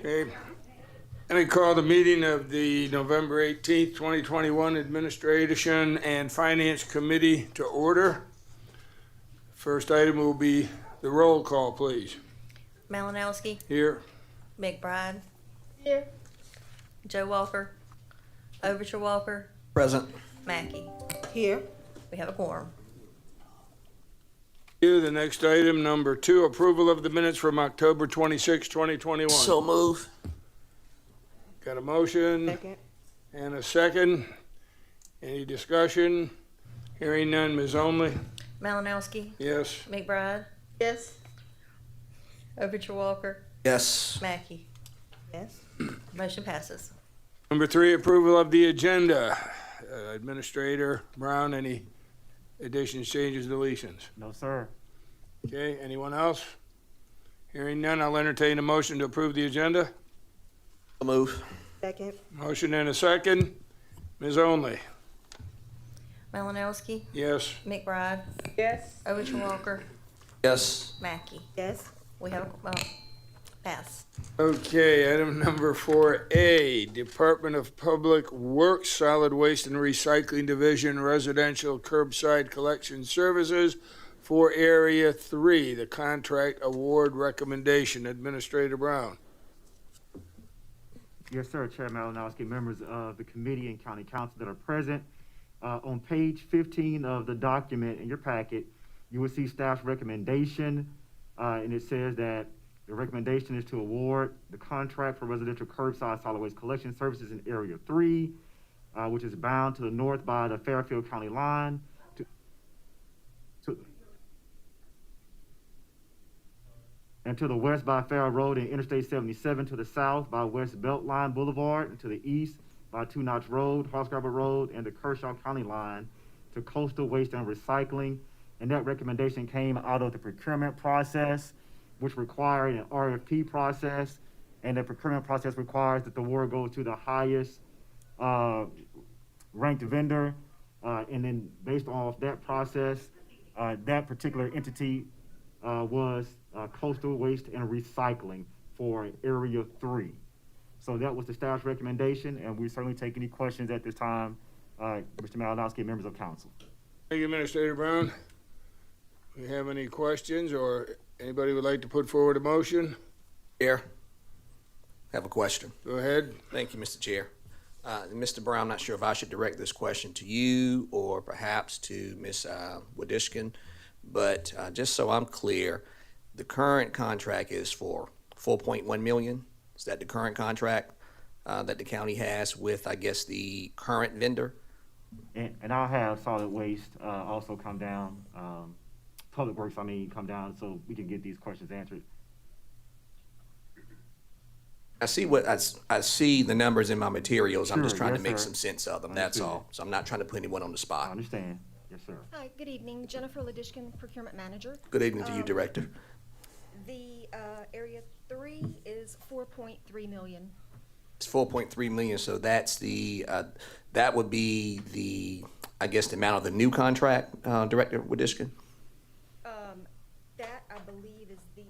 Okay. Let me call the meeting of the November 18th, 2021 Administration and Finance Committee to order. First item will be the roll call, please. Malinowski, Here. McBride, Here. Joe Walker, Overture Walker, Present. Mackey. Here. We have a quorum. The next item, number 2, approval of the minutes from October 26, 2021. So move. Got a motion Second. and a second. Any discussion? Hearing none, Ms. Only. Malinowski, Yes. McBride, Yes. Overture Walker, Yes. Mackey. Yes. Motion passes. Number 3, approval of the agenda. Administrator Brown, any additions, changes, deletions? No, sir. Okay, anyone else? Hearing none, I'll entertain a motion to approve the agenda. So move. Second. Motion and a second. Ms. Only. Malinowski, Yes. McBride, Yes. Overture Walker, Yes. Mackey. Yes. We have a pass. Okay, item number 4A, Department of Public Works Solid Waste and Recycling Division Residential Curbside Collection Services for Area 3, the contract award recommendation. Administrator Brown. Yes, sir. Chair Malinowski, members of the committee and county council that are present. On page 15 of the document in your packet, you will see staff's recommendation, and it says that the recommendation is to award the contract for residential curbside solid waste collection services in Area 3, which is bound to the north by the Fairfield County line, and to the west by Farrell Road and Interstate 77, to the south by West Beltline Boulevard, and to the east by Two Notch Road, Hardscrabble Road, and the Kershaw County line to coastal waste and recycling. And that recommendation came out of the procurement process, which required an RFP process, and the procurement process requires that the award go to the highest ranked vendor, and then based off that process, that particular entity was coastal waste and recycling for Area 3. So that was the staff's recommendation, and we certainly take any questions at this time, Mr. Malinowski and members of council. Thank you, Administrator Brown. Do you have any questions or anybody would like to put forward a motion? Chair, I have a question. Go ahead. Thank you, Mr. Chair. Mr. Brown, I'm not sure if I should direct this question to you or perhaps to Ms. Wadishkin, but just so I'm clear, the current contract is for $4.1 million. Is that the current contract that the county has with, I guess, the current vendor? And I'll have solid waste also come down, Public Works, come down so we can get these questions answered. I see the numbers in my materials. I'm just Sure, trying to yes, make sir. some sense of them, that's Understood. all. So I'm not trying to put anyone on the I spot. understand. Yes, sir. Hi, good evening. Jennifer Ladishkin, Procurement Manager. Good evening to you, Director. The Area 3 is 4.3 million. It's 4.3 million, so that's that would be the, I guess, the amount of the new contract, Director Wadishkin? That, I believe, is the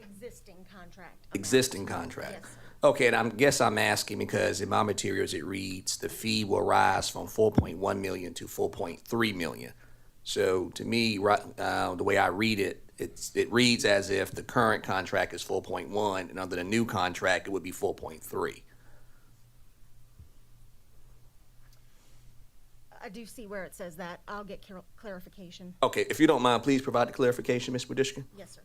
existing contract amount. Existing contract. Yes. Okay, and I guess I'm asking because in my materials it reads the fee will rise from 4.1 million to 4.3 million. So to me, the way I read it, it reads as if the current contract is 4.1, and under the new contract it would be 4.3. I do see where it says that. I'll get clarification. Okay, if you don't mind, please provide the clarification, Ms. Wadishkin. Yes, sir.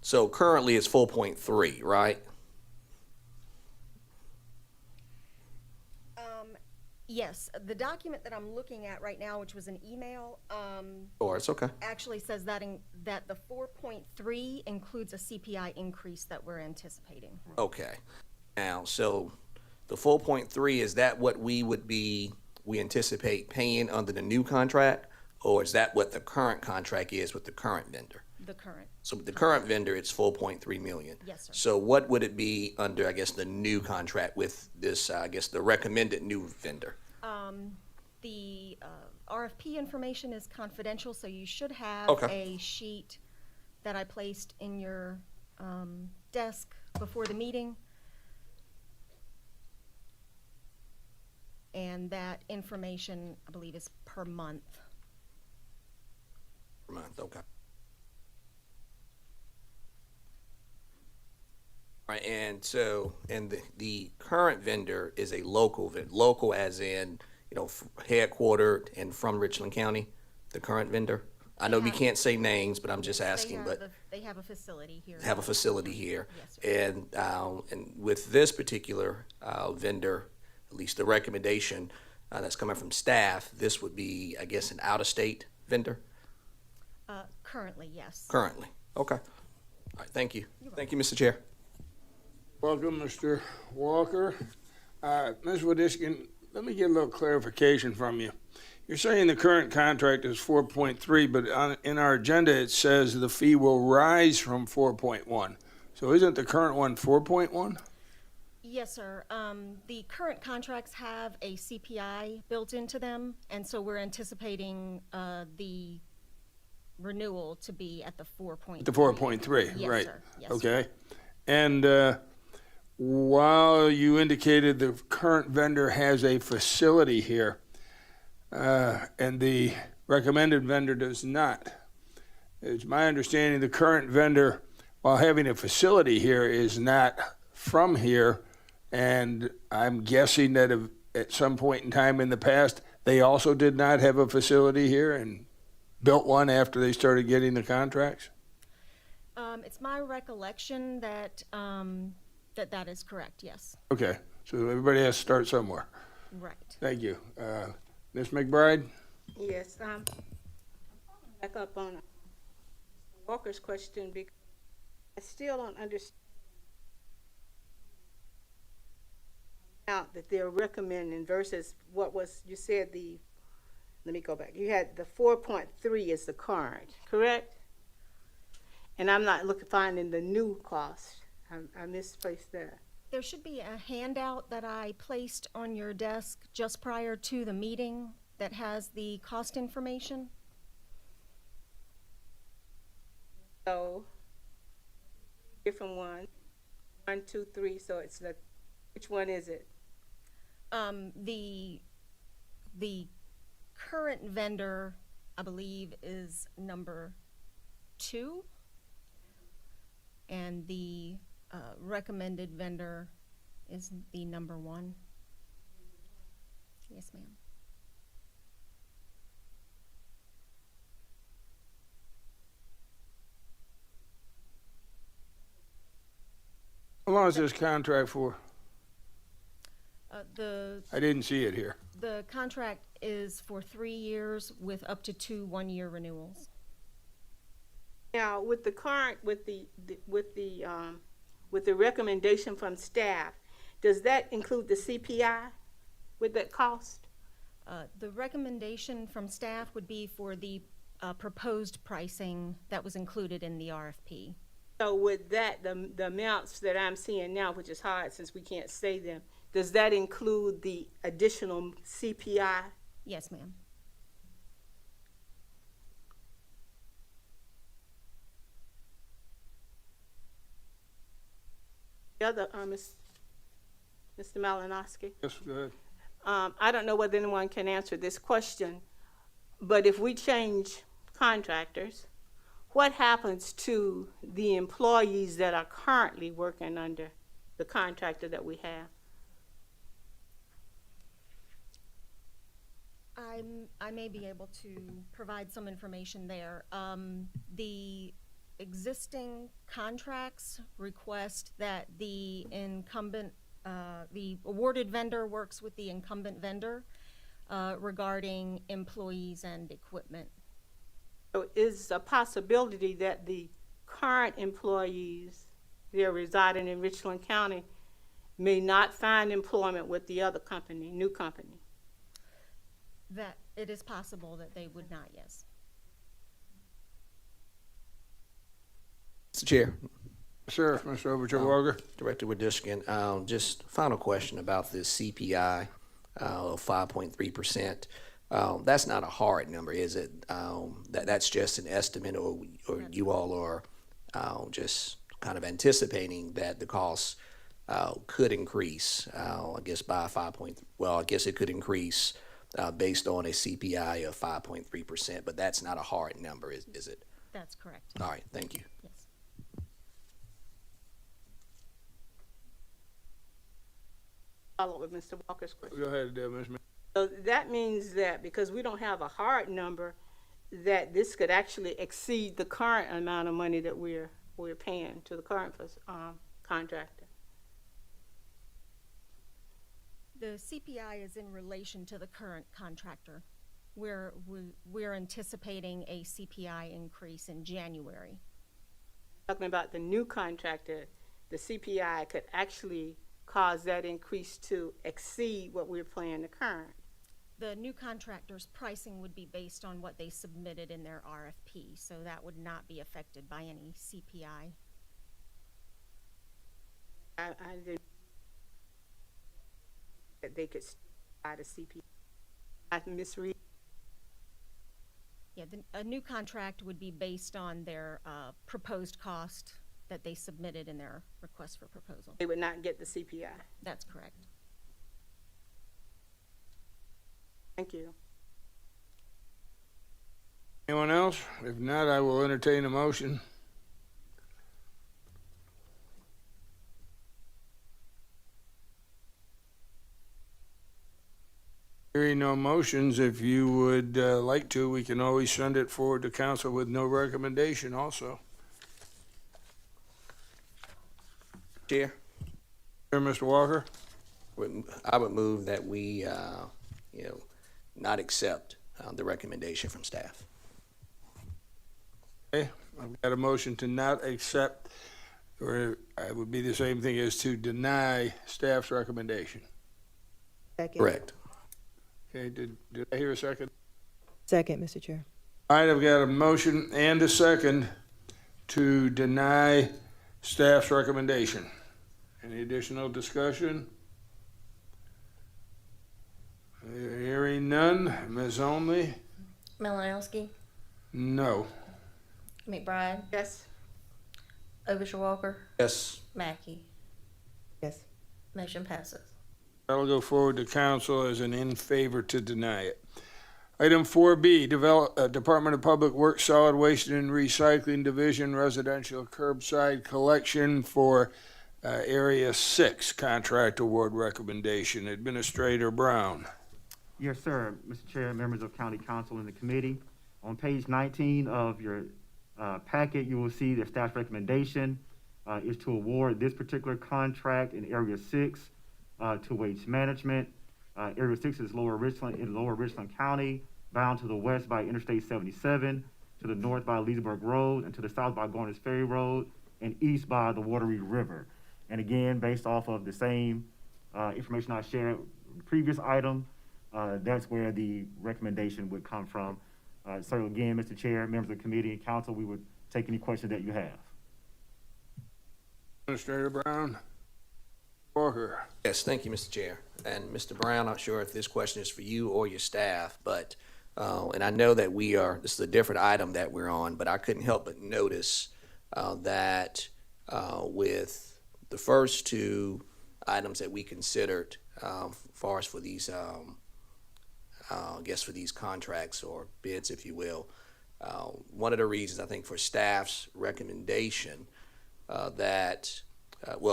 So currently it's 4.3, right? Yes, the document that I'm looking at right now, which was an email, Or it's okay. actually says that that the 4.3 includes a CPI increase that we're anticipating. Okay. Now, so the 4.3, is that what we anticipate paying under the new contract? Or is that what the current contract is with the current vendor? The current. So with the current vendor, it's 4.3 million. Yes, sir. So what would it be under, I guess, the new contract with this, I guess, the recommended new vendor? The RFP information is confidential, so you should have Okay. a sheet that I placed in your desk before the meeting. And that information, I believe, is per month. Per month, okay. All right, and so, and the current vendor is a local as in, headquartered and from Richland County, the current vendor? I know we have- can't say names, but I'm just asking, They have a facility here. have a facility here. Yes, sir. And with this particular vendor, at least the recommendation that's coming from staff, this would be, I guess, an out-of-state vendor Currently, yes. currently. Okay. All right, thank you. Thank you, Mr. Chair. Welcome, Mr. Walker. Ms. Wadishkin, let me get a little clarification from you. You're saying the current contract is 4.3, but in our agenda, it says the fee will rise from 4.1. So isn't the current one 4.1? Yes, sir. The current contracts have a CPI built into them, and so we're anticipating the renewal to be at the 4.3. The 4.3, Yes, right? sir. Yes, Okay. And while you indicated the current vendor has a facility here, and the recommended vendor does not, it's my understanding the current vendor, while having a facility here, is not from here, and I'm guessing that at some point in time in the past, they also did not have a facility here and built one after they started getting the contracts? It's my recollection that that is correct, yes. Okay, so everybody has to start somewhere. Right. Thank you. Ms. McBride? Yes, back up on Walker's question because I still don't understand out that they're recommending versus what was, you said let me go back. You had the 4.3 is the current, correct? And I'm not finding the new cost. I misplaced that. There should be a handout that I placed on your desk just prior to the meeting that has the cost information. So, different one, 1, 2, 3. So it's which one is it? The current vendor, I believe, is number 2, and the recommended vendor is the number 1. Yes, ma'am. How long is this contract for? The I didn't see it here. contract is for 3 years with up to 2 one-year renewals. Now, with the current, with the recommendation from staff, does that include the CPI with that cost? The recommendation from staff would be for the proposed pricing that was included in the RFP. So with that, the amounts that I'm seeing now, which is hard since we can't say them, does that include the additional CPI? Yes, ma'am. The other, Mr. Malinowski? Yes, go ahead. I don't know whether anyone can answer this question, but if we change contractors, what happens to the employees that are currently working under the contractor that we have? I may be able to provide some information there. The existing contracts request that the incumbent, the awarded vendor works with the incumbent vendor regarding employees and equipment. So is a possibility that the current employees that are residing in Richland County may not find employment with the other company, new company? That it is possible that they would not, yes. Mr. Chair, Sir, Mr. Overture Walker? Director Wadishkin, just final question about this CPI of 5.3%. That's not a hard number, is it? That's just an estimate, or you all are just kind of anticipating that the costs could increase, I guess by I guess it could increase based on a CPI of 5.3%, but that's not a hard number, is it? That's correct. All right, thank you. Yes. Follow up with Mr. Walker's question. Go ahead, Ms. Miller. So that means that because we don't have a hard number, that this could actually exceed the current amount of money that we're paying to the current contractor. The CPI is in relation to the current contractor. We're anticipating a CPI increase in January. Talking about the new contractor, the CPI could actually cause that increase to exceed what we're paying the current. The new contractor's pricing would be based on what they submitted in their RFP, so that would not be affected by any CPI. I didn't that they could buy the CPI. I misread. Yeah, a new contract would be based on their proposed cost that they submitted in their request for proposal. They would not get the CPI. That's correct. Thank you. Anyone else? If not, I will entertain a motion. Hearing no motions, if you would like to, we can always send it forward to council with no recommendation also. Chair, Here, Mr. Walker? I would move that we, not accept the recommendation from staff. Okay, I've got a motion to not accept, or it would be the same thing as to deny staff's recommendation. Correct. Okay, did I hear a second? Second, Mr. Chair. All right, I've got a motion and a second to deny staff's recommendation. Any additional discussion? Hearing none. Ms. Only? Malinowski, No. McBride, Yes. Overshaw-Walker, Yes. Mackey. Yes. Motion passes. That'll go forward to council as an in favor to deny it. Item 4B, Department of Public Works Solid Waste and Recycling Division Residential Curbside Collection for Area 6 Contract Award Recommendation. Administrator Brown. Yes, sir, Mr. Chair, members of County Council and the committee. On page 19 of your packet, you will see the staff's recommendation is to award this particular contract in Area 6 to Waste Management. Area 6 is Lower Richland in Lower Richland County, bound to the west by Interstate 77, to the north by Leesburg Road, and to the south by Garner's Ferry Road, and east by the Wateree River. And again, based off of the same information I shared in the previous item, that's where the recommendation would come from. So again, Mr. Chair, members of the committee and council, we would take any questions that you have. Administrator Brown. Walker. Yes, thank you, Mr. Chair. And Mr. Brown, not sure if this question is for you or your staff, but, and I know that this is a different item that we're on, but I couldn't help but notice that with the first two items that we considered, far as for these, I guess for these contracts or bids, if you will, one of the reasons I think for staff's recommendation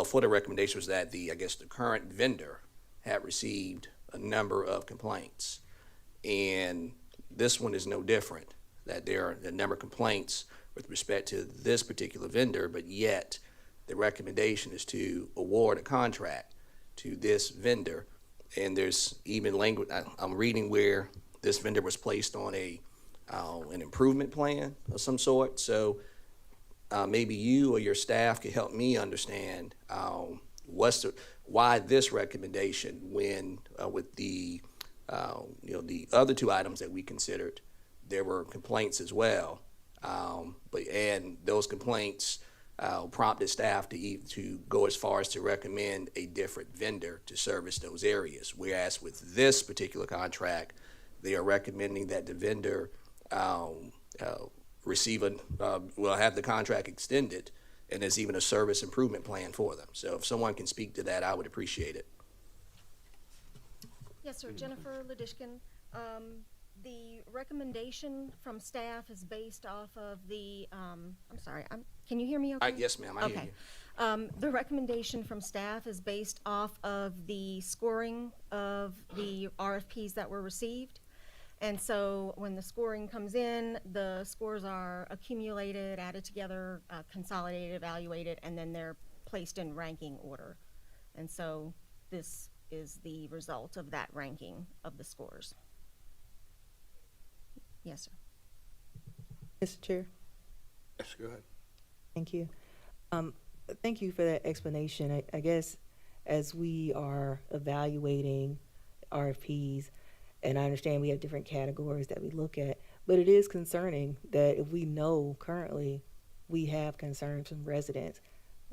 for the recommendation was that I guess the current vendor had received a number of complaints. And this one is no different, that there are a number of complaints with respect to this particular vendor, but yet the recommendation is to award a contract to this vendor. And there's even language, I'm reading where this vendor was placed on an improvement plan of some sort. So maybe you or your staff could help me understand why this recommendation when with the the other two items that we considered, there were complaints as well. And those complaints prompted staff to go as far as to recommend a different vendor to service those areas. Whereas with this particular contract, they are recommending that the vendor have the contract extended and there's even a service improvement plan for them. So if someone can speak to that, I would appreciate it. Yes, sir, Jennifer Ladishkin. The recommendation from staff is based off of the, I'm sorry, can you hear me okay? Yes, ma'am, I hear Okay. you. The recommendation from staff is based off of the scoring of the RFPs that were received. And so when the scoring comes in, the scores are accumulated, added together, consolidated, evaluated, and then they're placed in ranking order. And so this is the result of that ranking of the scores. Yes, sir. Mr. Chair, Yes, go ahead. thank you. Thank you for that explanation. I guess as we are evaluating RFPs, and I understand we have different categories that we look at, but it is concerning that if we know currently we have concerns from residents,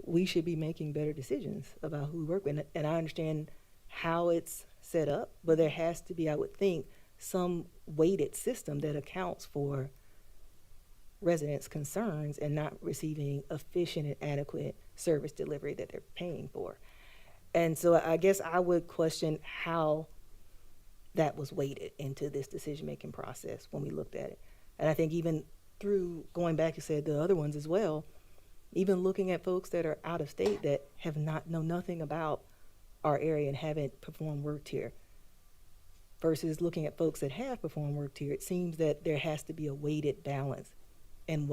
we should be making better decisions about who we work with. And I understand how it's set up, but there has to be, I would think, some weighted system that accounts for residents' concerns and not receiving efficient and adequate service delivery that they're paying for. And so I guess I would question how that was weighted into this decision-making process when we looked at it. And I think even through going back, you said the other ones as well, even looking at folks that are out of state that have know nothing about our area and haven't performed work here, versus looking at folks that have performed work here, it seems that there has to be a weighted balance in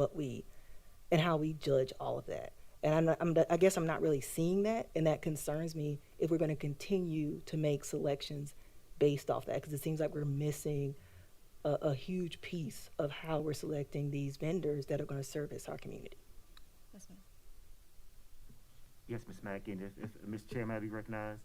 how we judge all of that. And I guess I'm not really seeing that, and that concerns me if we're going to continue to make selections based off that, because it seems like we're missing a huge piece of how we're selecting these vendors that are going to service our community. Yes, ma'am. Yes, Ms. Mackey, and if Ms. Chair, may I be recognized?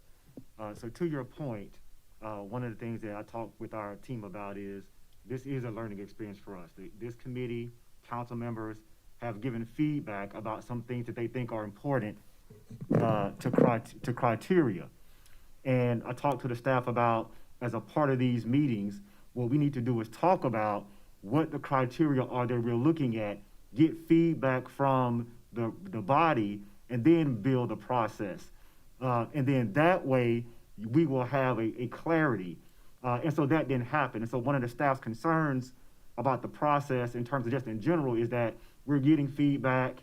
So to your point, one of the things that I talked with our team about is this is a learning experience for us. This committee, council members have given feedback about some things that they think are important to criteria. And I talked to the staff about, as a part of these meetings, what we need to do is talk about what the criteria are that we're looking at, get feedback from the body, and then build a process. And then that way, we will have a clarity. And so that didn't happen. And so one of the staff's concerns about the process in terms of just in general is that we're getting feedback,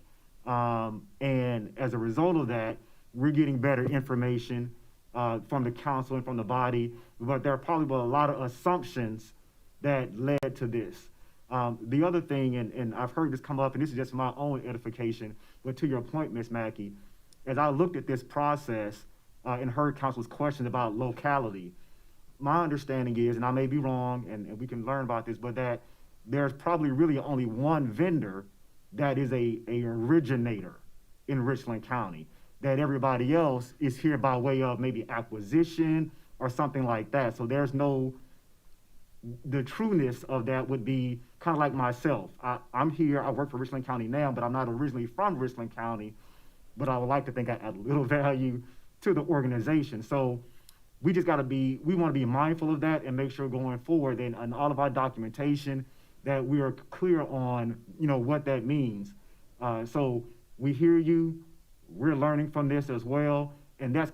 and as a result of that, we're getting better information from the council and from the body, but there probably were a lot of assumptions that led to this. The other thing, and I've heard this come up, and this is just my own edification, but to your point, Ms. Mackey, as I looked at this process and heard council's questions about locality, my understanding is, and I may be wrong, and we can learn about this, but that there's probably really only one vendor that is a originator in Richland County, that everybody else is here by way of maybe acquisition or something like that. So there's the trueness of that would be kind of like myself. I'm here, I work for Richland County now, but I'm not originally from Richland County, but I would like to think I add a little value to the organization. So we just we want to be mindful of that and make sure going forward that in all of our documentation that we are clear on, what that means. So we hear you, we're learning from this as well, and that's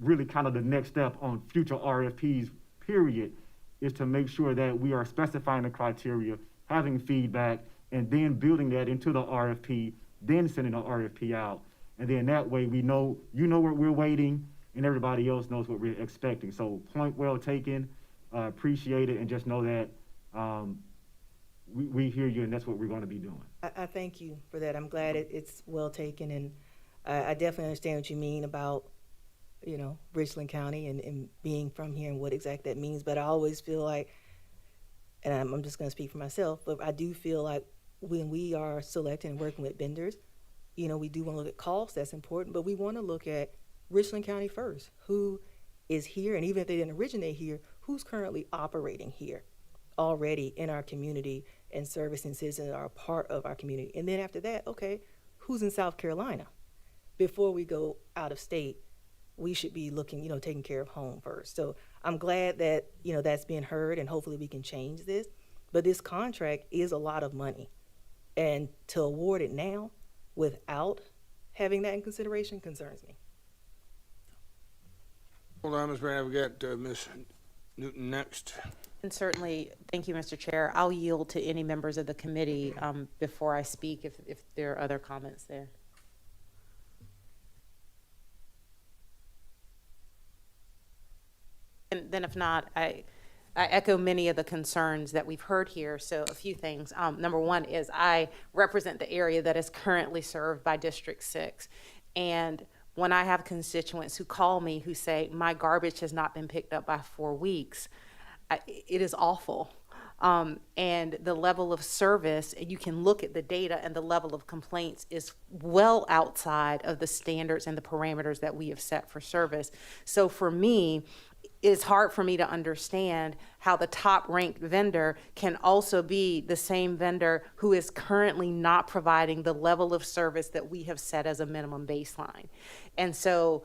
really the next step on future RFPs, period, is to make sure that we are specifying the criteria, having feedback, and then building that into the RFP, then sending the RFP out. And then that way we know, what we're waiting, and everybody else knows what we're expecting. So point well taken, appreciate it, and just know that we hear you, and that's what we're going to be doing. I thank you for that. I'm glad it's well taken, and I definitely understand what you mean about, Richland County and being from here and what exactly that means. But I always feel like, and I'm just going to speak for myself, but I do feel like when we are selecting and working with vendors, we do want to look at cost, that's important, but we want to look at Richland County first. Who is here, and even if they didn't originate here, who's currently operating here already in our community and servicing citizens that are a part of our community. And then after that, okay, who's in South Carolina? Before we go out of state, we should be looking, taking care of home first. So I'm glad that, that's being heard, and hopefully we can change this. But this contract is a lot of money. And to award it now without having that in consideration concerns me. Hold on, Ms. Brown, we got Ms. Newton next. And certainly, thank you, Mr. Chair. I'll yield to any members of the committee before I speak if there are other comments there. And then if not, I echo many of the concerns that we've heard here. So a few things. Number one is I represent the area that is currently served by District 6. And when I have constituents who call me who say, my garbage has not been picked up by 4 weeks, it is awful. And the level of service, you can look at the data, and the level of complaints is well outside of the standards and the parameters that we have set for service. So for me, it's hard for me to understand how the top ranked vendor can also be the same vendor who is currently not providing the level of service that we have set as a minimum baseline. And so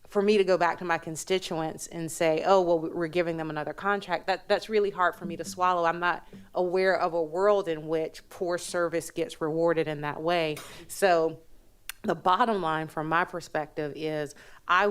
for me to go back to my constituents and say, oh, well, we're giving them another contract, that's really hard for me to swallow. I'm not aware of a world in which poor service gets rewarded in that way. So the bottom line from my perspective is I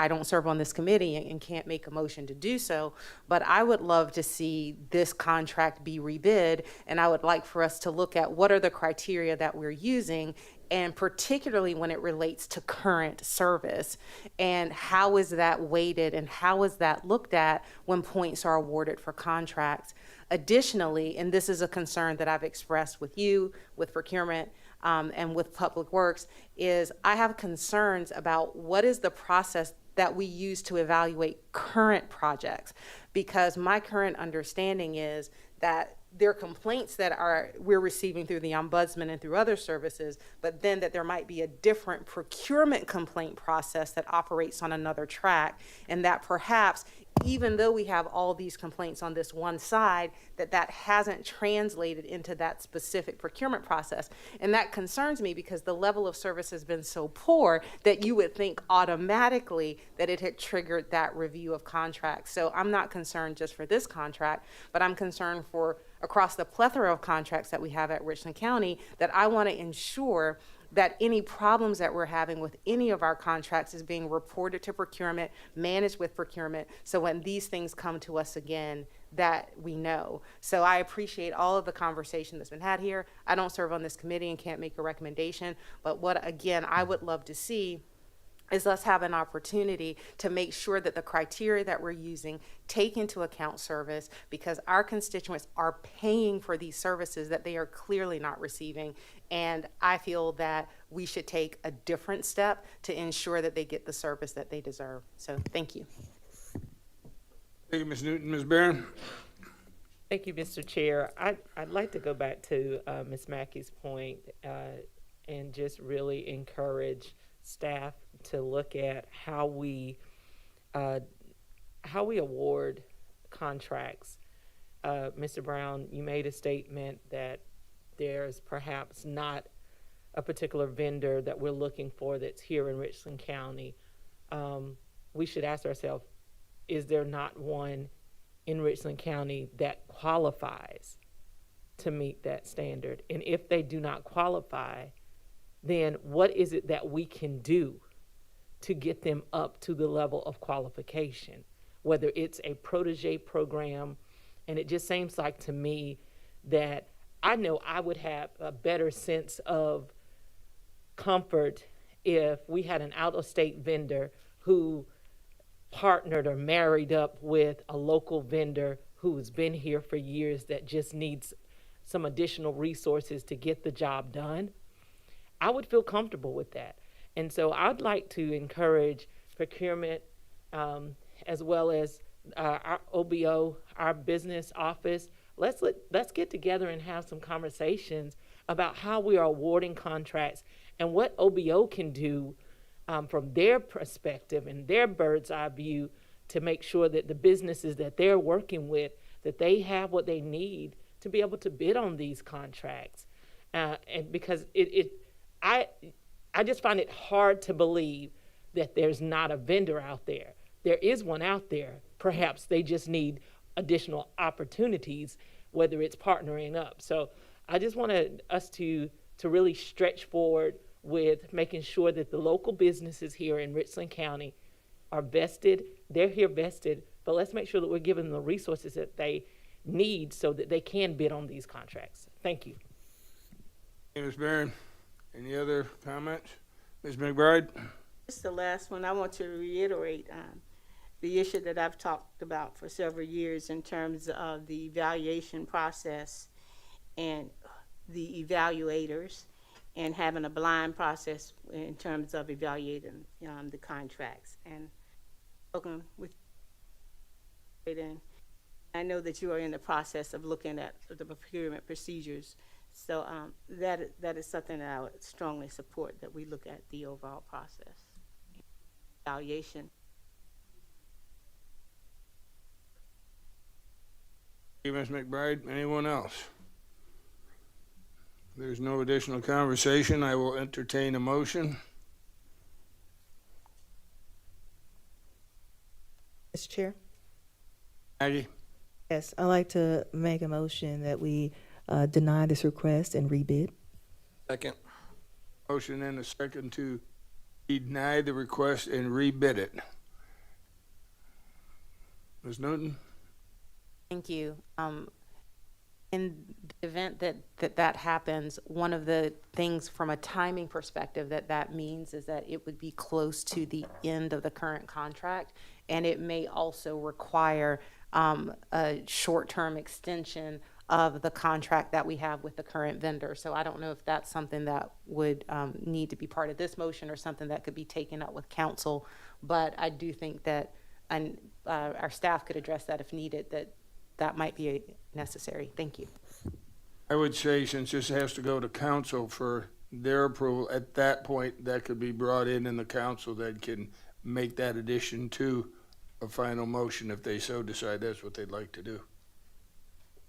don't serve on this committee and can't make a motion to do so, but I would love to see this contract be rebid, and I would like for us to look at what are the criteria that we're using, and particularly when it relates to current service, and how is that weighted and how is that looked at when points are awarded for contracts. Additionally, and this is a concern that I've expressed with you, with procurement, and with Public Works, is I have concerns about what is the process that we use to evaluate current projects, because my current understanding is that there are complaints that we're receiving through the ombudsman and through other services, but then that there might be a different procurement complaint process that operates on another track, and that perhaps even though we have all these complaints on this one side, that hasn't translated into that specific procurement process. And that concerns me because the level of service has been so poor that you would think automatically that it had triggered that review of contracts. So I'm not concerned just for this contract, but I'm concerned for across the plethora of contracts that we have at Richland County, that I want to ensure that any problems that we're having with any of our contracts is being reported to procurement, managed with procurement, so when these things come to us again, that we know. So I appreciate all of the conversation that's been had here. I don't serve on this committee and can't make a recommendation, but what, again, I would love to see is us have an opportunity to make sure that the criteria that we're using take into account service, because our constituents are paying for these services that they are clearly not receiving. And I feel that we should take a different step to ensure that they get the service that they deserve. So thank you. Thank you, Ms. Newton. Ms. Barron? Thank you, Mr. Chair. I'd like to go back to Ms. Mackey's point and just really encourage staff to look at how we award contracts. Mr. Brown, you made a statement that there's perhaps not a particular vendor that we're looking for that's here in Richland County. We should ask ourselves, is there not one in Richland County that qualifies to meet that standard? And if they do not qualify, then what is it that we can do to get them up to the level of qualification, whether it's a protege program? And it just seems like to me that I know I would have a better sense of comfort if we had an out-of-state vendor who partnered or married up with a local vendor who's been here for years that just needs some additional resources to get the job done. I would feel comfortable with that. And so I'd like to encourage procurement as well as our OBO, our business office. Let's get together and have some conversations about how we are awarding contracts and what OBO can do from their perspective and their bird's eye view to make sure that the businesses that they're working with, that they have what they need to be able to bid on these contracts. And because I just find it hard to believe that there's not a vendor out there. There is one out there. Perhaps they just need additional opportunities, whether it's partnering up. So I just wanted us to really stretch forward with making sure that the local businesses here in Richland County are vested. They're here vested, but let's make sure that we're giving them the resources that they need so that they can bid on these contracts. Thank you. Hey, Ms. Barron, any other comments? Ms. McBride? Just the last one, I want to reiterate the issue that I've talked about for several years in terms of the evaluation process and the evaluators, and having a blind process in terms of evaluating the contracts. And spoken with, and I know that you are in the process of looking at the procurement procedures. So that is something that I would strongly support, that we look at the overall process. Evaluation. Thank you, Ms. McBride. Anyone else? If there's no additional conversation, I will entertain a motion. Mr. Chair? Maggie? Yes, I'd like to make a motion that we deny this request and rebid. Second. Motion and a second to deny the request and rebid it. Ms. Newton? Thank you. In the event that happens, one of the things from a timing perspective that means is that it would be close to the end of the current contract, and it may also require a short-term extension of the contract that we have with the current vendor. So I don't know if that's something that would need to be part of this motion or something that could be taken up with council, but I do think that our staff could address that if needed, that might be necessary. Thank you. I would say, since this has to go to council for their approval, at that point, that could be brought in, and the council then can make that addition to a final motion if they so decide that's what they'd like to do.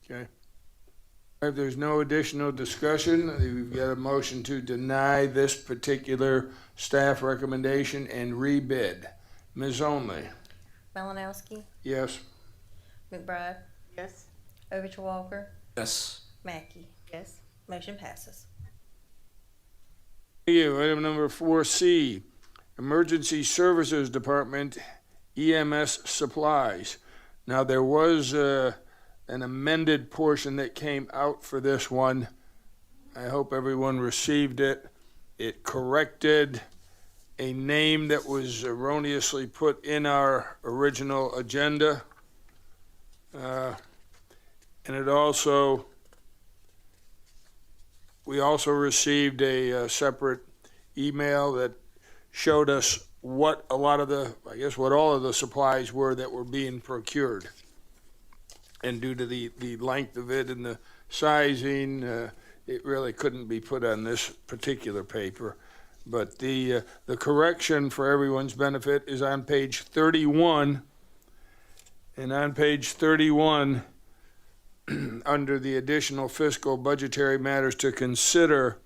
Okay? If there's no additional discussion, we've got a motion to deny this particular staff recommendation and rebid. Ms. Only? Malinowski, Yes? McBride, Yes. Overture Walker, Yes. Mackey. Yes. Motion passes. Thank you. Item number 4C, Emergency Services Department, EMS Supplies. Now, there was an amended portion that came out for this one. I hope everyone received it. It corrected a name that was erroneously put in our original agenda. And it also, we also received a separate email that showed us what a lot of the, I guess what all of the supplies were that were being procured. And due to the length of it and the sizing, it really couldn't be put on this particular paper. But the correction for everyone's benefit is on page 31. And on page 31, under the additional fiscal budgetary matters to consider,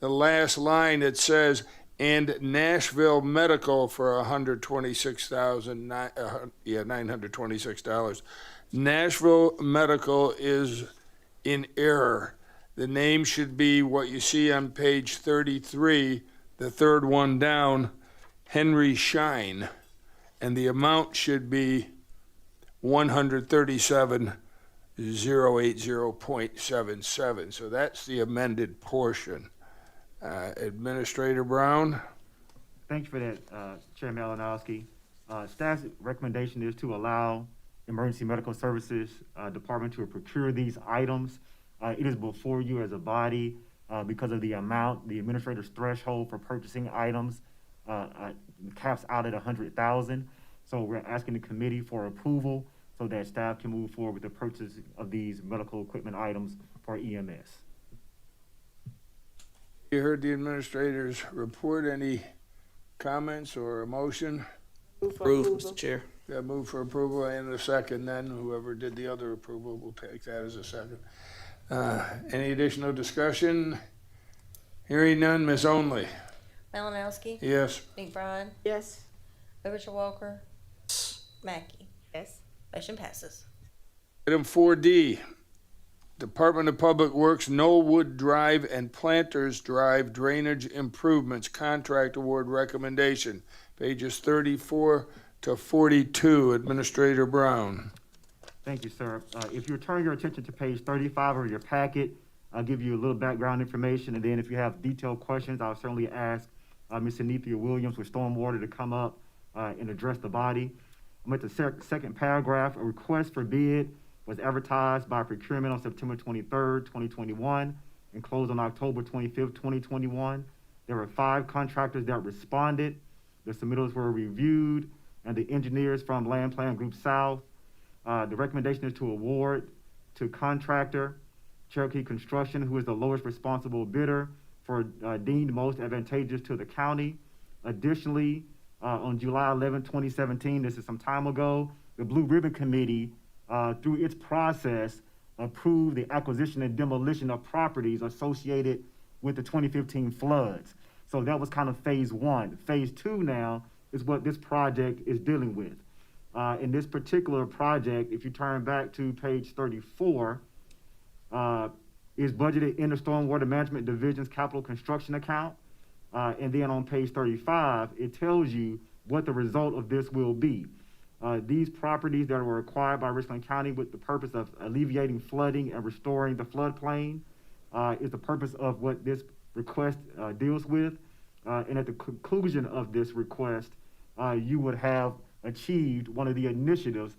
the last line, it says, and Nashville Medical for $926. Nashville Medical is in error. The name should be what you see on page 33, the third one down, Henry Schein, and the amount should be 137,080.77. So that's the amended portion. Administrator Brown? Thank you for that, Chair Malinowski. Staff's recommendation is to allow Emergency Medical Services Department to procure these items. It is before you as a body because of the amount, the administrator's threshold for purchasing items caps out at 100,000. So we're asking the committee for approval so that staff can move forward with the purchase of these medical equipment items for EMS. You heard the administrator's report. Any comments or a motion? Move for Approved, approval. Mr. Chair. Yeah, move for approval and a second, then whoever did the other approval will take that as a second. Any additional discussion? Hearing none, Ms. Only? Malinowski, Yes. McBride, Yes. Overture Walker, Mackey. Yes. Motion passes. Item 4D, Department of Public Works, Knollwood Drive and Planters Drive Drainage Improvements Contract Award Recommendation, pages 34 to 42. Administrator Brown. Thank you, sir. If you turn your attention to page 35 of your packet, I'll give you a little background information, and then if you have detailed questions, I'll certainly ask Ms. Anethea Williams with Stormwater to come up and address the body. I'm at the second paragraph. A request for bid was advertised by procurement on September 23rd, 2021, and closed on October 25th, 2021. There were 5 contractors that responded. The submittals were reviewed, and the engineers from Land Plan Group South. The recommendation is to award to contractor Cherokee Construction, who is the lowest responsible bidder for deemed most advantageous to the county. Additionally, on July 11, 2017, this is some time ago, the Blue Ribbon Committee, through its process, approved the acquisition and demolition of properties associated with the 2015 floods. So that was kind of phase 1. Phase 2 now is what this project is dealing with. In this particular project, if you turn back to page 34, is budgeted in the Stormwater Management Division's capital construction account. And then on page 35, it tells you what the result of this will be. These properties that were acquired by Richland County with the purpose of alleviating flooding and restoring the floodplain is the purpose of what this request deals with. And at the conclusion of this request, you would have achieved one of the initiatives,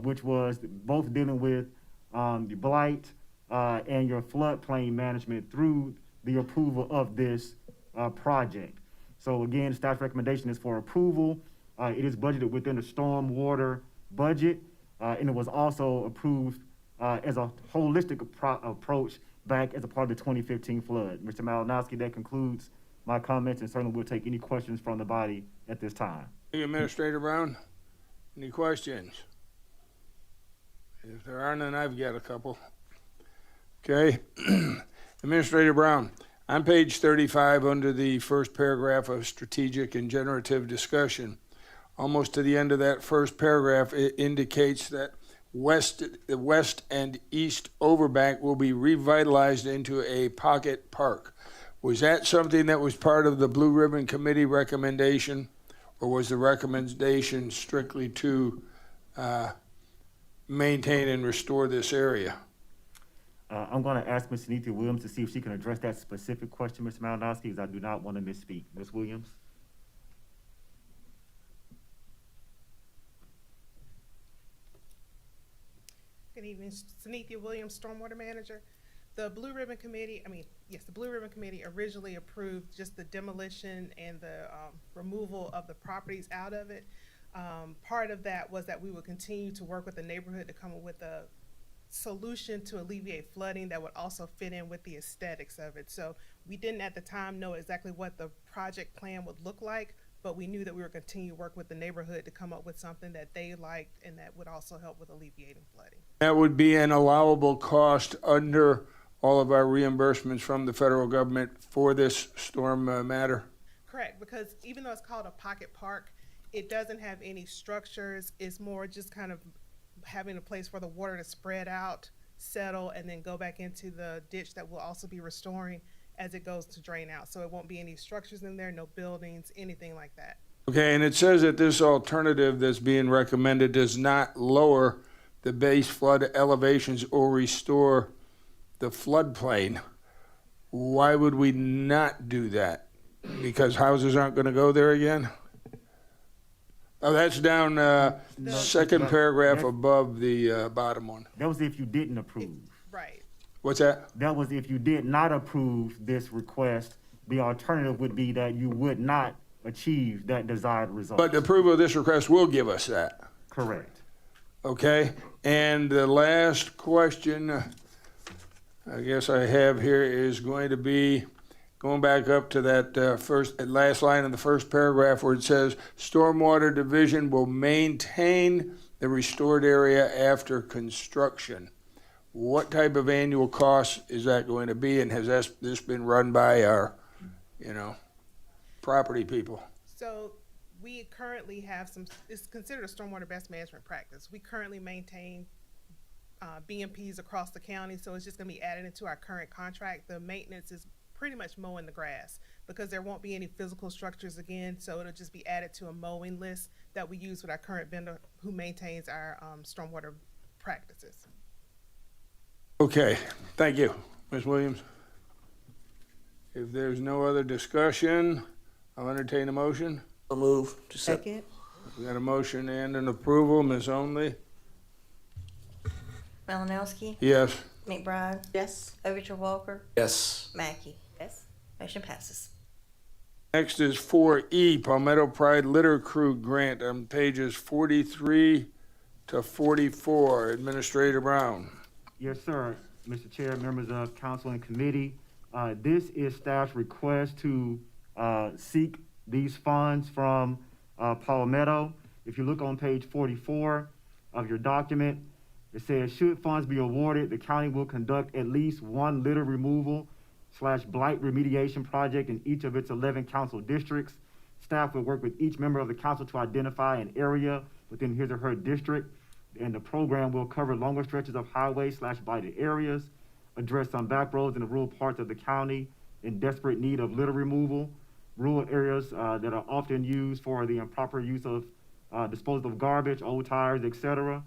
which was both dealing with the blight and your floodplain management through the approval of this project. So again, staff recommendation is for approval. It is budgeted within the stormwater budget, and it was also approved as a holistic approach back as a part of the 2015 flood. Mr. Malinowski, that concludes my comments, and certainly we'll take any questions from the body at this time. Administrator Brown, any questions? If there are none, I've got a couple. Okay. Administrator Brown, on page 35, under the first paragraph of strategic and generative discussion, almost to the end of that first paragraph, it indicates that the west and east overbank will be revitalized into a pocket park. Was that something that was part of the Blue Ribbon Committee recommendation, or was the recommendation strictly to maintain and restore this area? I'm going to ask Ms. Anethea Williams to see if she can address that specific question, Mr. Malinowski, because I do not want to misspeak. Ms. Williams? Good evening, Sanethia Williams, Stormwater Manager. The Blue Ribbon Committee, the Blue Ribbon Committee originally approved just the demolition and the removal of the properties out of it. Part of that was that we would continue to work with the neighborhood to come up with a solution to alleviate flooding that would also fit in with the aesthetics of it. So we didn't at the time know exactly what the project plan would look like, but we knew that we were continue to work with the neighborhood to come up with something that they liked and that would also help with alleviating flooding. That would be an allowable cost under all of our reimbursements from the federal government for this storm matter? Correct, because even though it's called a pocket park, it doesn't have any structures. It's more just kind of having a place for the water to spread out, settle, and then go back into the ditch that will also be restoring as it goes to drain out. So it won't be any structures in there, no buildings, anything like that. Okay, and it says that this alternative that's being recommended does not lower the base flood elevations or restore the floodplain. Why would we not do that? Because houses aren't going to go there again? Oh, that's down second paragraph above the bottom one. That was if you didn't approve. Right. What's that? That was if you did not approve this request. The alternative would be that you would not achieve that desired result. But the approval of this request will give us that. Correct. Okay, and the last question I guess I have here is going to be going back up to that last line in the first paragraph where it says Stormwater Division will maintain the restored area after construction. What type of annual cost is that going to be, and has this been run by our, property people? So we currently have it's considered a stormwater best management practice. We currently maintain BMPs across the county, so it's just gonna be added into our current contract. The maintenance is pretty much mowing the grass, because there won't be any physical structures again, so it'll just be added to a mowing list that we use with our current vendor who maintains our stormwater practices. Okay, thank you. Ms. Williams? If there's no other discussion, I'll entertain a motion. So move to set. Second? We got a motion and an approval. Ms. Only? Malinowski, Yes. McBride, Yes. Overture Walker, Yes. Mackey. Yes. Motion passes. Next is 4E, Palmetto Pride Litter Crew Grant on pages 43 to 44. Administrator Brown. Yes, sir. Mr. Chair, members of council and committee, this is staff's request to seek these funds from Palmetto. If you look on page 44 of your document, it says, should funds be awarded, the county will conduct at least one litter removal / blight remediation project in each of its 11 council districts. Staff will work with each member of the council to identify an area within his or her district, and the program will cover longer stretches of highway / blighted areas, address some back roads in the rural parts of the county in desperate need of litter removal, rural areas that are often used for the improper use of disposal of garbage, old tires, etc.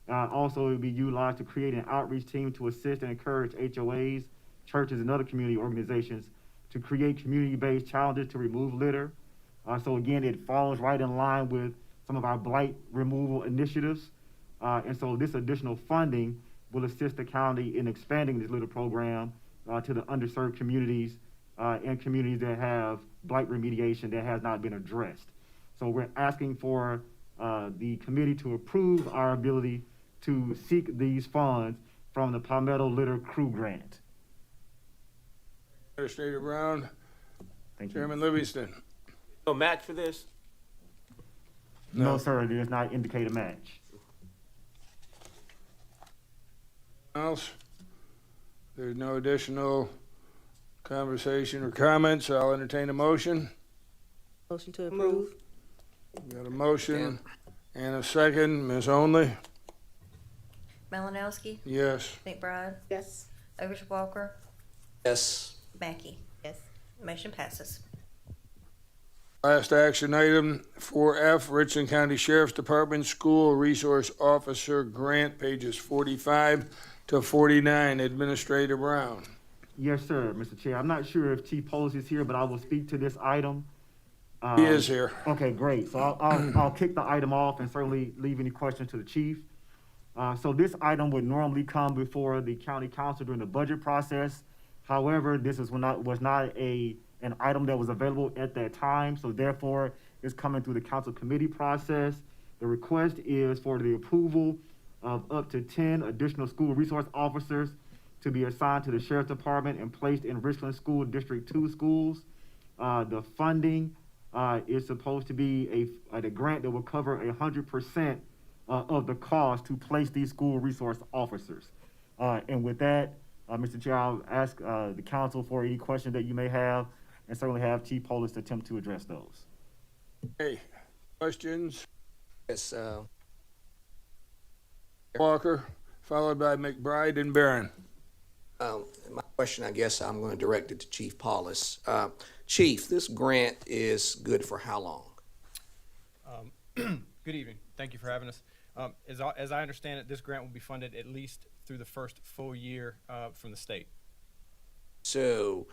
Also, it will be utilized to create an outreach team to assist and encourage HOAs, churches, and other community organizations to create community-based challenges to remove litter. So again, it falls right in line with some of our blight removal initiatives. And so this additional funding will assist the county in expanding this litter program to the underserved communities and communities that have blight remediation that has not been addressed. So we're asking for the committee to approve our ability to seek these funds from the Palmetto Litter Crew Grant. Administrator Brown. Thank you. Chairman Livingston. No match for this? No, sir, it does not indicate a match. Else? There's no additional conversation or comments. I'll entertain a motion. Motion to approve? Got a motion and a second. Ms. Only? Malinowski, Yes. McBride, Yes. Overture Walker, Yes. Mackey. Yes. Motion passes. Last action item, 4F, Richland County Sheriff's Department School Resource Officer Grant, pages 45 to 49. Administrator Brown. Yes, sir, Mr. Chair. I'm not sure if Chief Polis is here, but I will speak to this item. He is here. Okay, great. So I'll kick the item off and certainly leave any questions to the chief. So this item would normally come before the county council during the budget process. However, this was not an item that was available at that time, so therefore it's coming through the council committee process. The request is for the approval of up to 10 additional school resource officers to be assigned to the sheriff's department and placed in Richland School District 2 schools. The funding is supposed to be a grant that will cover 100% of the cost to place these school resource officers. And with that, Mr. Chair, I'll ask the council for any questions that you may have, and certainly have Chief Polis attempt to address those. Hey, questions? Yes. Walker, followed by McBride and Barron. My question, I guess I'm going to direct it to Chief Paulus. Chief, this grant is good for how long? Good evening. Thank you for having us. As I understand it, this grant will be funded at least through the first full year from the state. So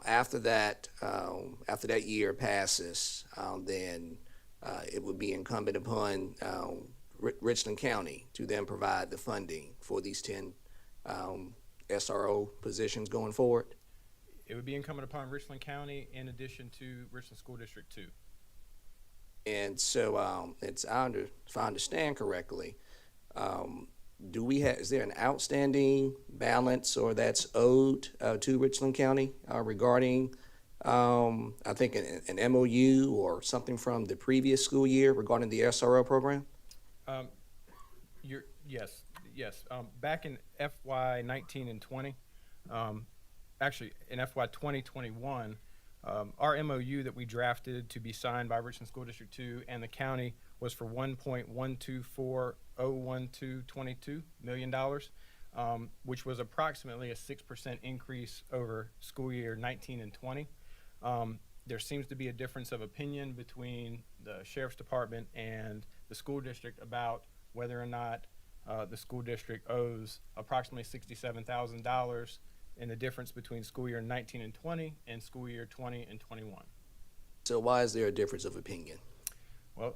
after that year passes, then it would be incumbent upon Richland County to then provide the funding for these 10 SRO positions going forward? It would be incumbent upon Richland County in addition to Richland School District 2. And so if I understand correctly, is there an outstanding balance or that's owed to Richland County regarding, I think, an MOU or something from the previous school year regarding the SRO program? Yes. Back in FY 19 and 20, actually in FY 2021, Our MOU that we drafted to be signed by Richland School District 2 and the county was for $1.124,012.22 million, which was approximately a 6% increase over school year 19 and 20. There seems to be a difference of opinion between the sheriff's department and the school district about whether or not the school district owes approximately $67,000 in the difference between school year 19 and 20 and school year 20 and 21. So why is there a difference of opinion? Well,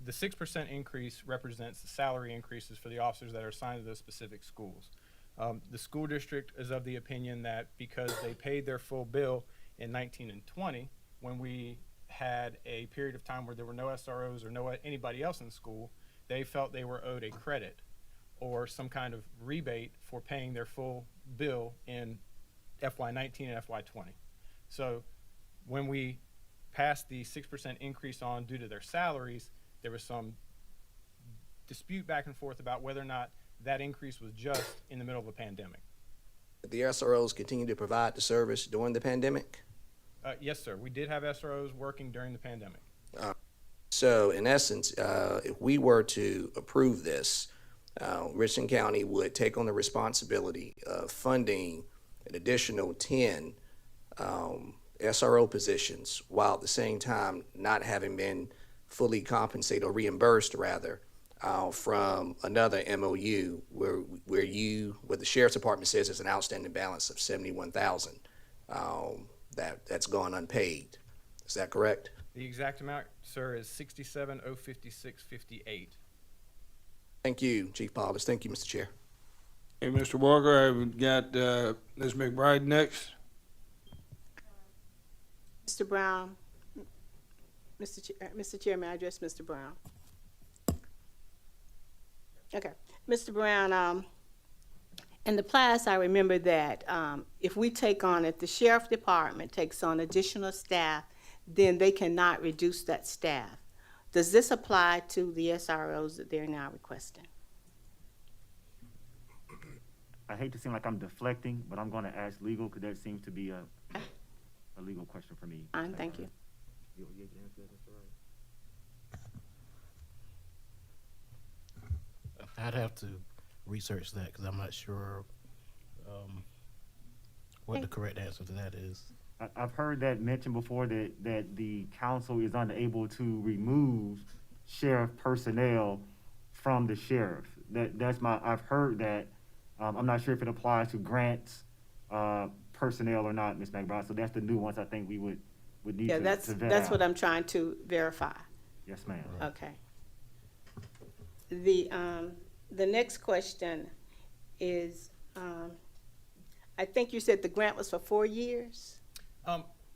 the 6% increase represents the salary increases for the officers that are assigned to those specific schools. The school district is of the opinion that because they paid their full bill in 19 and 20, when we had a period of time where there were no SROs or no anybody else in school, they felt they were owed a credit or some kind of rebate for paying their full bill in FY19 and FY20. So when we passed the 6% increase on due to their salaries, there was some dispute back and forth about whether or not that increase was just in the middle of a pandemic. Did the SROs continue to provide the service during the pandemic? Yes, sir. We did have SROs working during the pandemic. So in essence, if we were to approve this, Richland County would take on the responsibility of funding an additional 10 SRO positions while at the same time not having been fully compensated or reimbursed rather from another MOU where the sheriff's department says there's an outstanding balance of $71,000 that's gone unpaid. Is that correct? The exact amount, sir, is $67,056.58. Thank you, Chief Paulus. Thank you, Mr. Chair. Hey, Mr. Walker, I've got Ms. McBride next. Mr. Brown, Mr. Chair, may I address Mr. Brown? Okay, Mr. Brown, in the past, I remember that if we take on, if the sheriff department takes on additional staff, then they cannot reduce that staff. Does this apply to the SROs that they're now requesting? I hate to seem like I'm deflecting, but I'm going to ask legal because that seems to be a legal question for me. Fine, thank you. You able to answer that, Mr. Wright? I'd have to research that because I'm not sure what the correct answer to that is. I've heard that mentioned before that the council is unable to remove sheriff personnel from the sheriff. I've heard that. I'm not sure if it applies to grants personnel or not, Ms. McBride. So that's the nuance I think we would need to vet that's out. what I'm trying to verify. Yes, ma'am. Okay. The next question is, I think you said the grant was for 4 years?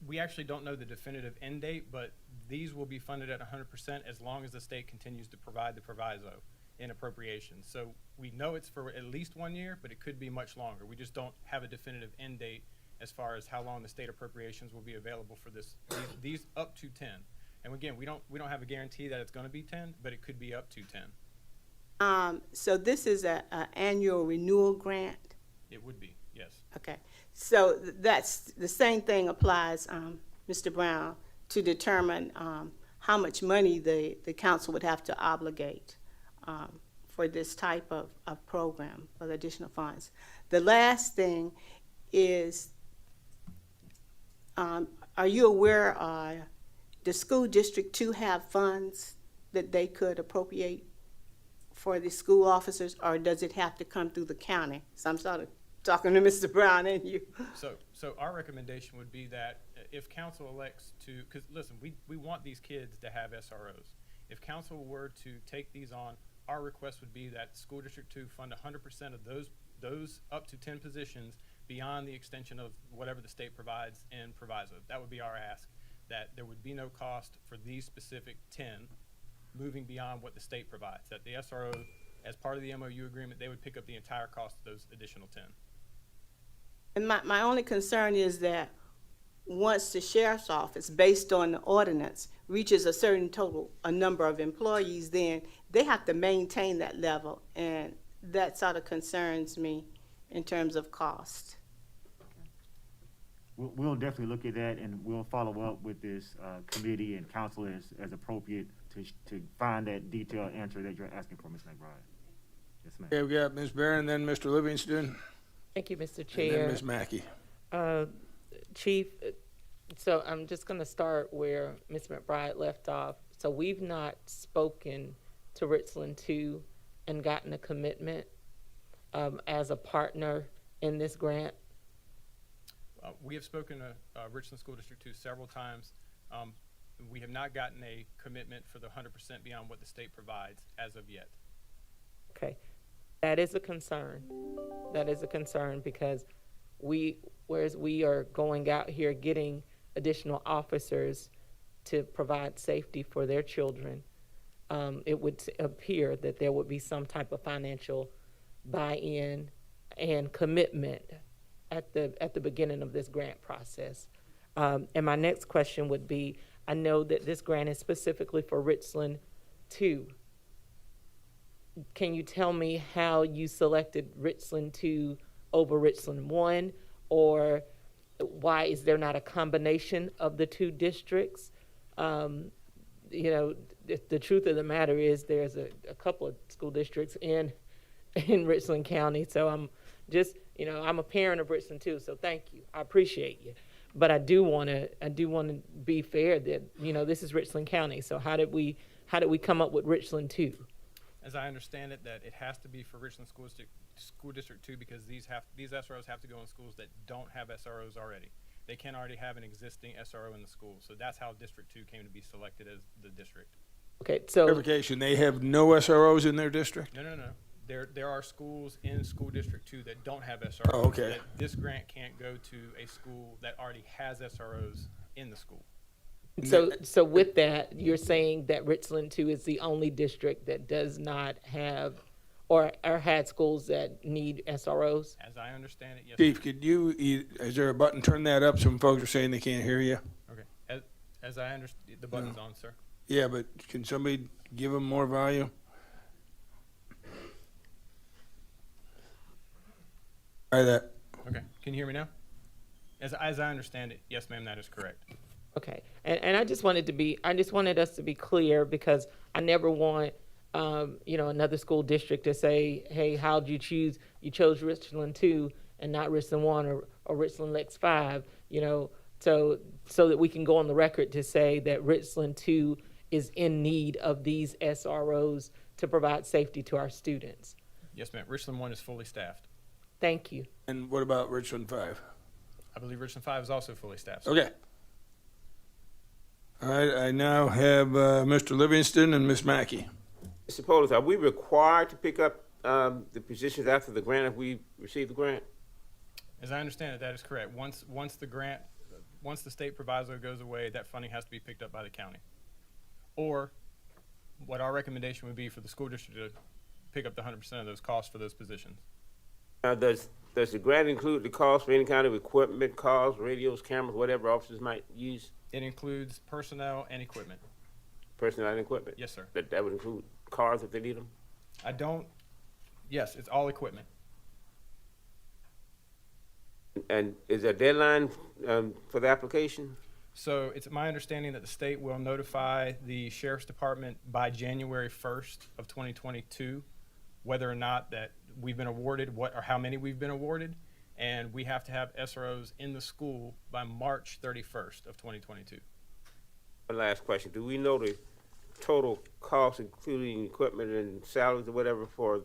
We actually don't know the definitive end date, but these will be funded at 100% as long as the state continues to provide the proviso in appropriations. So we know it's for at least 1 year, but it could be much longer. We just don't have a definitive end date as far as how long the state appropriations will be available for these up to 10. And again, we don't have a guarantee that it's going to be 10, but it could be up to 10. So this is an annual renewal grant? It would be, yes. Okay. So that's the same thing applies, Mr. Brown, to determine how much money the council would have to obligate for this type of program for the additional funds. The last thing is, are you aware, does School District 2 have funds that they could appropriate for the school officers, or does it have to come through the county? So I'm sort of talking to Mr. Brown and you. So our recommendation would be that if council elects to, because listen, we want these kids to have SROs. If council were to take these on, our request would be that School District 2 fund 100% of those up to 10 positions beyond the extension of whatever the state provides in proviso. That would be our ask, that there would be no cost for these specific 10 moving beyond what the state provides, that the SRO, as part of the MOU agreement, they would pick up the entire cost of those additional 10. And my only concern is that once the sheriff's office, based on the ordinance, reaches a certain a number of employees, then they have to maintain that level, and that sort of concerns me in terms of cost. we'll definitely look at that, and we'll follow up with this committee and council as appropriate to find that detailed answer that you're asking for, Ms. McBride. Yes, ma'am. Okay, we got Ms. Barron, then Mr. Livingston, Thank you, Mr. and then Chair. Ms. Mackey. Chief, so I'm just going to start where Ms. McBride left off. So we've not spoken to Richland 2 and gotten a commitment as a partner in this grant. We have spoken to Richland School District 2 several times. We have not gotten a commitment for the 100% beyond what the state provides as of yet. Okay, that is a concern. That is a concern because whereas we are going out here getting additional officers to provide safety for their children, it would appear that there would be some type of financial buy-in and commitment at the beginning of this grant process. And my next question would be, I know that this grant is specifically for Richland 2. Can you tell me how you selected Richland 2 over Richland 1, or why is there not a combination of the two districts? You know, the truth of the matter is there's a couple of school districts in Richland County, so I'm just, you know, I'm a parent of Richland 2, so thank you. I appreciate you. But I do want to be fair that, you know, this is Richland County, so how did we come up with Richland 2? As I understand it, that it has to be for Richland School District 2 because these SROs have to go in schools that don't have SROs already. They can already have an existing SRO in the school, so that's how District 2 came to be selected as the district. Okay, so Clarification, they have no SROs in their district? No. There are schools in School District 2 that don't have SROs. Oh, okay. That this grant can't go to a school that already has SROs in the school. So with that, you're saying that Richland 2 is the only district that does not have or had schools that need SROs? As I understand it, yes. Chief, could is there a button, turn that up? Some folks are saying they can't hear you. Okay. As I understand, the button's on, sir. Yeah, but can somebody give them more volume? Try that. Okay. Can you hear me now? As I understand it, yes, ma'am, that is correct. Okay, and I just wanted us to be clear because I never want, you know, another school district to say, hey, how'd you choose? You chose Richland 2 and not Richland 1 or Richland Lex 5, you know, so that we can go on the record to say that Richland 2 is in need of these SROs to provide safety to our students. Yes, ma'am. Richland 1 is fully staffed. Thank you. And what about Richland 5? I believe Richland 5 is also fully staffed. Okay. All right, I now have Mr. Livingston and Ms. Mackey. Mr. Polis, are we required to pick up the positions after the grant if we receive the grant? As I understand it, that is correct. Once the state proviso goes away, that funding has to be picked up by the county. Or what our recommendation would be for the school district to pick up the 100% of those costs for those positions. Does the grant include the cost for any kind of equipment, cars, radios, cameras, whatever officers might use? It includes personnel and equipment. Personnel and equipment? Yes, sir. That would include cars if they need them? Yes, it's all equipment. And is there a deadline for the application? So it's my understanding that the state will notify the Sheriff's Department by January 1st of 2022 whether or not that we've been awarded what or how many we've been awarded, and we have to have SROs in the school by March 31st of 2022. One last question. Do we know the total cost, including equipment and salaries or whatever, for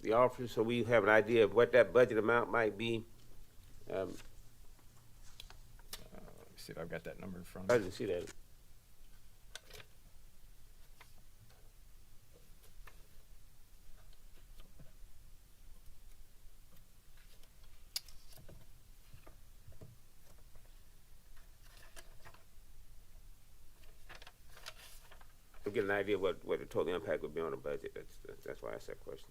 the officers, so we have an idea of what that budget amount might be? Let me see if I've got that number in front I of me. didn't see that. To get an idea of what the total impact would be on the budget. That's why I asked that question.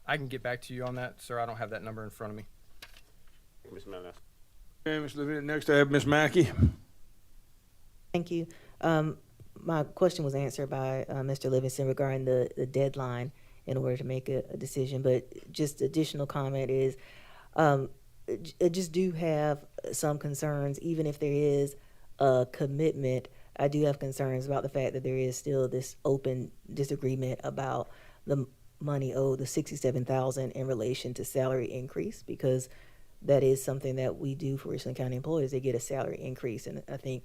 I can get back to you on that, sir. I don't have that number in front of me. Ms. Malinas. Okay, Ms. Levine. Next, I have Ms. Mackey. Thank you. My question was answered by Mr. Livingston regarding the deadline in order to make a decision. But just additional comment is, I just do have some concerns, even if there is a commitment. I do have concerns about the fact that there is still this open disagreement about the money owed, the $67,000 in relation to salary increase, because that is something that we do for Richland County employees. They get a salary increase, and I think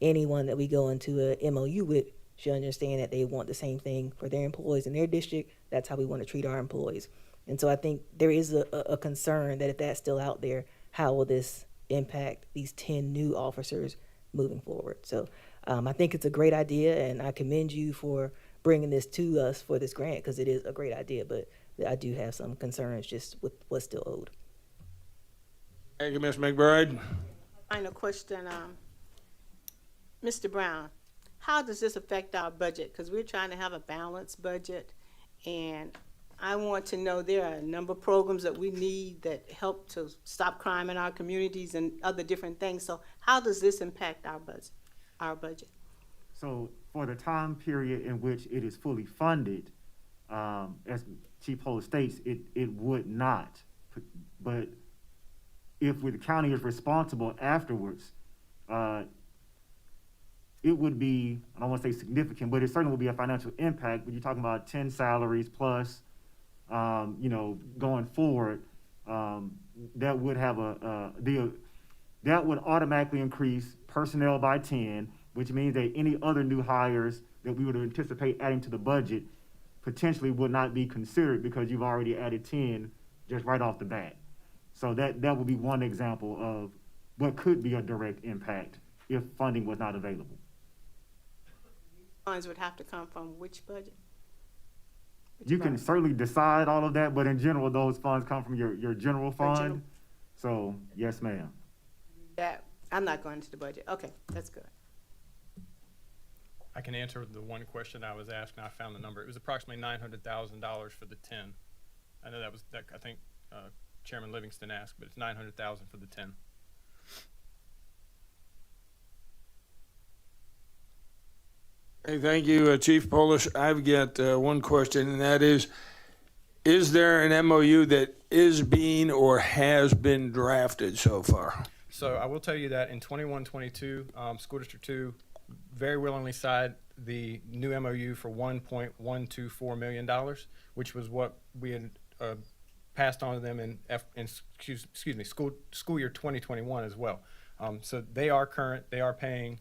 anyone that we go into a MOU with should understand that they want the same thing for their employees in their district. That's how we want to treat our employees. And so I think there is a concern that if that's still out there, how will this impact these 10 new officers moving forward? So I think it's a great idea, and I commend you for bringing this to us for this grant, because it is a great idea, but I do have some concerns just with what's still owed. Thank you, Ms. McBride. Final question, Mr. Brown, how does this affect our budget? Because we're trying to have a balanced budget, and I want to know there are a number of programs that we need that help to stop crime in our communities and other different things. So how does this impact our budget? So for the time period in which it is fully funded, as Chief Hole states, it would not. But if the county is responsible afterwards, it would be, I don't want to say significant, but it certainly would be a financial impact. But you're talking about 10 salaries plus, going forward, that would have that would automatically increase personnel by 10, which means that any other new hires that we would anticipate adding to the budget potentially would not be considered, because you've already added 10 just right off the bat. So that would be one example of what could be a direct impact if funding was not available. Funds would have to come from which budget? You can certainly decide all of that, but in general, those funds come from your general fund. So, yes, ma'am. That, I'm not going into the budget. Okay, that's good. I can answer the one question I was asked, and I found the number. It was approximately $900,000 for the 10. I know that I think Chairman Livingston asked, but it's $900,000 for the 10. Hey, thank you, Chief Polish. I've got one question, and that is there an MOU that is being or has been drafted so far? So I will tell you that in 21-22, School District 2 very willingly signed the new MOU for $1.124 million, which was what we had passed on to them in school year 2021 as well. So they are current, they are paying.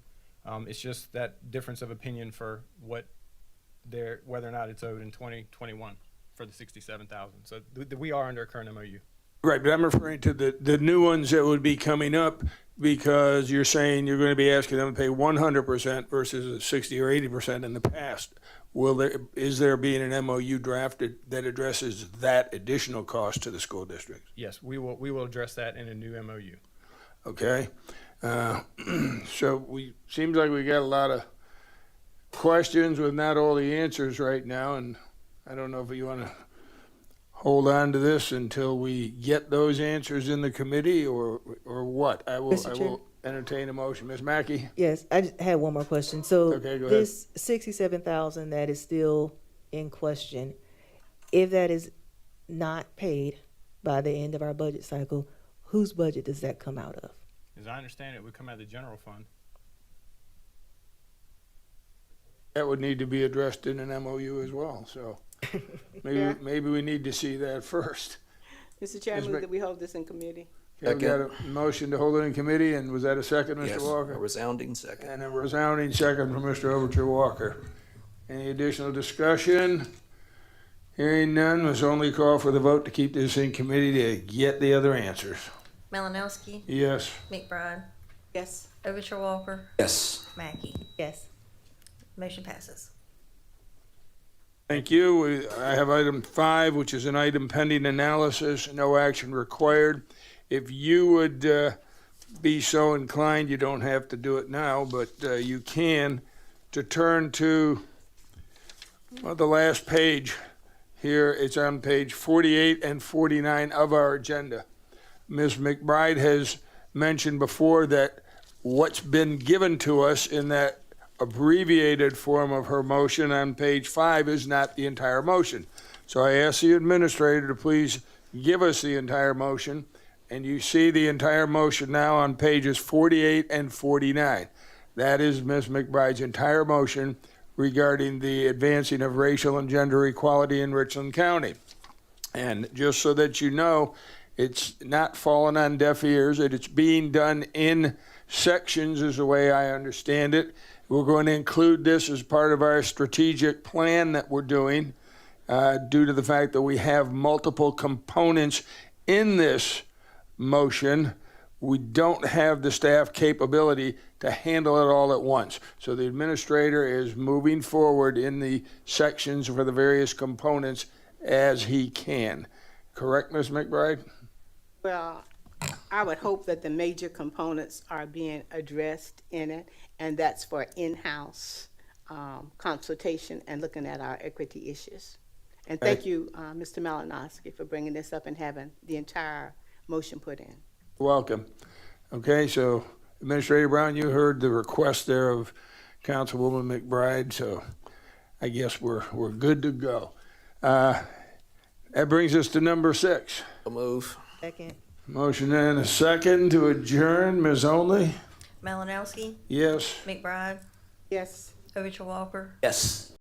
It's just that difference of opinion for whether or not it's owed in 2021 for the $67,000. So we are under a current MOU. Right, but I'm referring to the new ones that would be coming up, because you're saying you're going to be asking them to pay 100% versus 60 or 80% in the past. Is there being an MOU drafted that addresses that additional cost to the school district? Yes, we will address that in a new MOU. Okay. So seems like we got a lot of questions with not all the answers right now, and I don't know if you want to hold on to this until we get those answers in the committee or what. I will entertain a motion. Ms. Mackey? Yes, I just had one more question. So Okay, go ahead. this $67,000 that is still in question, if that is not paid by the end of our budget cycle, whose budget does that come out of? As I understand it, would come out of the general fund. That would need to be addressed in an MOU as well, so maybe we need to see that first. Mr. Chair, I move that we hold this in committee. Okay, we got a motion to hold it in committee, and was that a second, Mr. Yes, Walker? a resounding second. And a resounding second from Mr. Overture Walker. Any additional discussion? Hearing none, was only call for the vote to keep this in committee to get the other answers. Malinowski, Yes. McBride, Yes. Overture Walker, Yes. Mackey. Yes. Motion passes. Thank you. I have item 5, which is an item pending analysis, no action required. If you would be so inclined, you don't have to do it now, but you can, to turn to the last page here. It's on page 48 and 49 of our agenda. Ms. McBride has mentioned before that what's been given to us in that abbreviated form of her motion on page 5 is not the entire motion. So I ask the administrator to please give us the entire motion, and you see the entire motion now on pages 48 and 49. That is Ms. McBride's entire motion regarding the advancing of racial and gender equality in Richland County. And just so that you know, it's not fallen on deaf ears, it's being done in sections is the way I understand it. We're going to include this as part of our strategic plan that we're doing due to the fact that we have multiple components in this motion. We don't have the staff capability to handle it all at once. So the administrator is moving forward in the sections for the various components as he can. Correct, Ms. McBride? Well, I would hope that the major components are being addressed in it, and that's for in-house consultation and looking at our equity issues. And thank you, Mr. Malinowski, for bringing this up and having the entire motion put in. Welcome. Okay, so Administrator Brown, you heard the request there of Councilwoman McBride, so I guess we're good to go. That brings us to number 6. So move. Second. Motion and a second to adjourn. Ms. Only? Malinowski, Yes. McBride, Yes. Overture Walker, Yes.